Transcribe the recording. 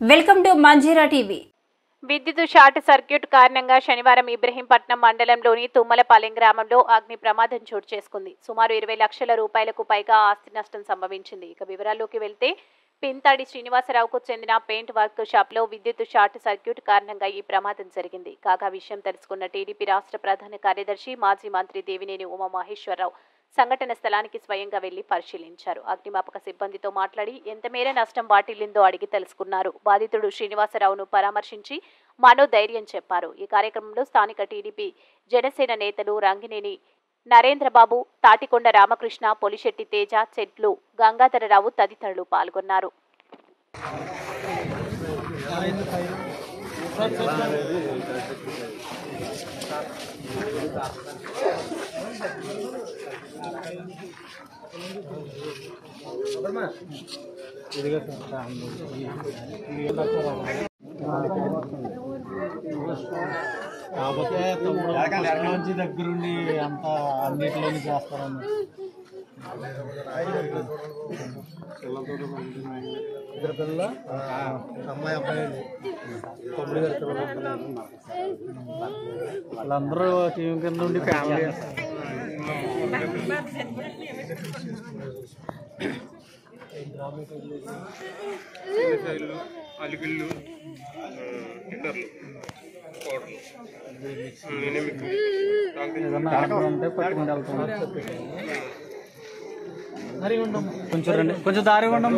Welcome to Manjira TV. విద్యుత్ short circuit కారణంగా శనివారం ఇబ్రహీంపట్నం మండలంలోని తుమ్మలపాలెం గ్రామంలో అగ్ని ప్రమాదం చోటు చేసుకుంది. సుమారు 20 లక్షల రూపాయలకు పైగా ఆస్తి నష్టం సంభవించింది. ఇక వివరాల్లోకి వెళ్తే పింతాడి శ్రీనివాసరావుకు చెందిన పెయింట్ వర్క్ షాప్ లో విద్యుత్ షార్ట్ సర్క్యూట్ కారణంగా ఈ ప్రమాదం జరిగింది. కాగా విషయం తెలుసుకున్న టీడీపీ రాష్ట్ర ప్రధాన కార్యదర్శి మాజీ మంత్రి దేవినేని ఉమామహేశ్వరరావు సంఘటన స్థలానికి స్వయంగా వెళ్లి పరిశీలించారు. అగ్నిమాపక సిబ్బందితో మాట్లాడి ఎంత మేర నష్టం వాటిల్లిందో అడిగి తెలుసుకున్నారు. బాధితుడు శ్రీనివాసరావును పరామర్శించి మనోధైర్యం చెప్పారు. ఈ కార్యక్రమంలో స్థానిక టీడీపీ జనసేన నేతలు రంగినేని నరేంద్రబాబు, తాటికొండ రామకృష్ణ, పొలిశెట్టి తేజ, చెట్లు గంగాధరరావు తదితరులు పాల్గొన్నారు. కాకపోతే తమ్ముడు దగ్గరుండి అంత అన్నిటిలోని చేస్తారని ఇద్దరు పిల్లలు అమ్మాయి అబ్బాయి తమ్ముడు గారి పిల్లలు వాళ్ళందరూ టీం కింద ఉండి ఫ్యామిలీ అలిగిళ్ళు హిటర్లు అంటే పట్టుకుని వెళ్తాం. కొంచెం రండి, కొంచెం దారి ఉండం.